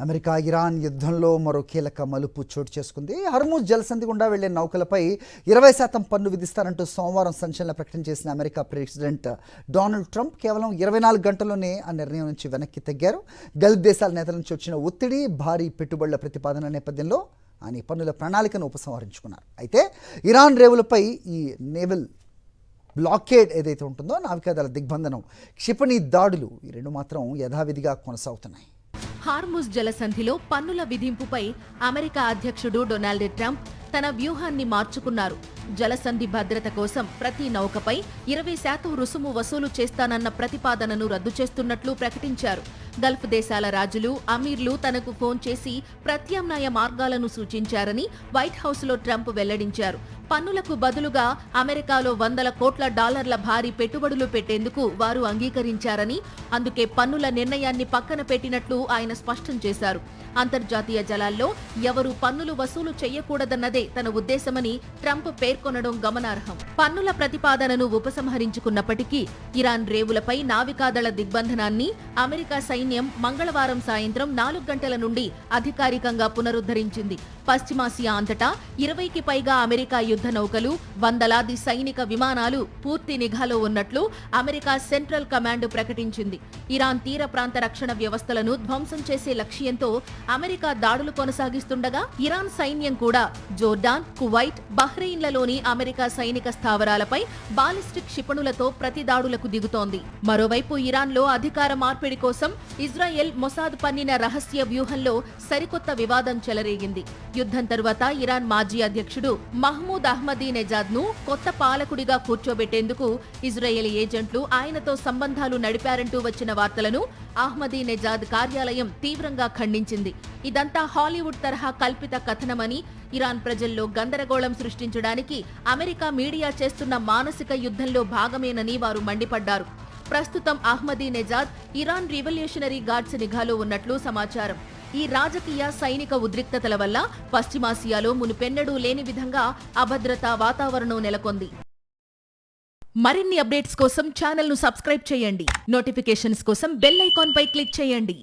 America Iran యుద్ధంలో మరో కీలక మలుపు చోటు చేసుకుంది. హర్ముజ్ జలసంధి గుండా వెళ్లే నౌకలపై 20% పన్ను విధిస్తారంటూ సోమవారం సంచలన ప్రకటన చేసిన అమెరికా ప్రెసిడెంట్ డొనాల్డ్ ట్రంప్ కేవలం 24 గంటల్లోనే ఆ నిర్ణయం నుంచి వెనక్కి తగ్గారు. గల్ఫ్ దేశాల నేతల నుంచి వచ్చిన ఒత్తిడి, భారీ పెట్టుబడుల ప్రతిపాదన నేపథ్యంలో ఆయన పన్నుల ప్రణాళికను ఉపసంహరించుకున్నారు. అయితే ఇరాన్ రేవులపై ఈ నేవల్ బ్లాకేడ్ ఏదైతే ఉంటుందో, నావికాదళ దిగ్బంధనం, క్షిపణి దాడులు ఈ రెండు మాత్రం యథావిధిగా కొనసాగుతున్నాయి. హార్ముజ్ జలసంధిలో పన్నుల విధింపుపై అమెరికా అధ్యక్షుడు డొనాల్డ్ ట్రంప్ తన వ్యూహాన్ని మార్చుకున్నారు. జలసంధి భద్రత కోసం ప్రతి నౌకపై 20% రుసుము వసూలు చేస్తానన్న ప్రతిపాదనను రద్దు చేస్తున్నట్లు ప్రకటించారు. గల్ఫ్ దేశాల రాజులు, అమీర్లు తనకు ఫోన్ చేసి ప్రత్యామ్నాయ మార్గాలను సూచించారని వైట్ హౌస్లో ట్రంప్ వెల్లడించారు. పన్నులకు బదులుగా అమెరికాలో $100 కోట్ల భారీ పెట్టుబడులు పెట్టేందుకు వారు అంగీకరించారని, అందుకే పన్నుల నిర్ణయాన్ని పక్కన పెట్టినట్లు ఆయన స్పష్టం చేశారు. అంతర్జాతీయ జలాల్లో ఎవరూ పన్నులు వసూలు చేయకూడదన్నదే తన ఉద్దేశమని ట్రంప్ పేర్కొనడం గమనార్హం. పన్నుల ప్రతిపాదనను ఉపసంహరించుకున్నప్పటికీ ఇరాన్ రేవులపై నావికాదళ దిగ్బంధనాన్ని అమెరికా సైన్యం మంగళవారం సాయంత్రం 4 గంటల నుండి అధికారికంగా పునరుద్ధరించింది. పశ్చిమాసియా అంతటా 20కి పైగా అమెరికా యుద్ధ నౌకలు, వందలాది సైనిక విమానాలు పూర్తి నిఘాలో ఉన్నట్లు అమెరికా సెంట్రల్ కమాండ్ ప్రకటించింది. ఇరాన్ తీర ప్రాంత రక్షణ వ్యవస్థలను ధ్వంసం చేసే లక్ష్యంతో అమెరికా దాడులు కొనసాగిస్తుండగా ఇరాన్ సైన్యం కూడా జోర్డాన్, కువైట్, బహ్రెయిన్లలోని అమెరికా సైనిక స్థావరాలపై బాలిస్టిక్ క్షిపణులతో ప్రతి దాడులకు దిగుతోంది. మరోవైపు ఇరాన్లో అధికార మార్పిడి కోసం ఇజ్రాయెల్, మొసాద్ పన్నిన రహస్య వ్యూహంలో సరికొత్త వివాదం చెలరేగింది. యుద్ధం తరువాత ఇరాన్ మాజీ అధ్యక్షుడు మహ్మూద్ అహ్మదీనెజాద్ ను కొత్త పాలకుడిగా కూర్చోబెట్టేందుకు ఇజ్రాయెల్ ఏజెంట్లు ఆయనతో సంబంధాలు నడిపారంటూ వచ్చిన వార్తలను అహ్మదీనెజాద్ కార్యాలయం తీవ్రంగా ఖండించింది. ఇదంతా హాలీవుడ్ తరహా కల్పిత కథనమని, ఇరాన్ ప్రజల్లో గందరగోళం సృష్టించడానికి అమెరికా మీడియా చేస్తున్న మానసిక యుద్ధంలో భాగమేనని వారు మండిపడ్డారు. ప్రస్తుతం అహ్మదీనెజాద్ ఇరాన్ రివల్యూషనరీ గార్డ్స్ నిఘాలో ఉన్నట్లు సమాచారం. ఈ రాజకీయ, సైనిక ఉద్రిక్తతల వల్ల పశ్చిమాసియాలో మునుపెన్నడూ లేని విధంగా అభద్రతా వాతావరణం నెలకొంది. మరిన్ని అప్డేట్స్ కోసం ఛానల్ను సబ్స్క్రైబ్ చేయండి. నోటిఫికేషన్స్ కోసం బెల్ ఐకాన్ పై క్లిక్ చేయండి.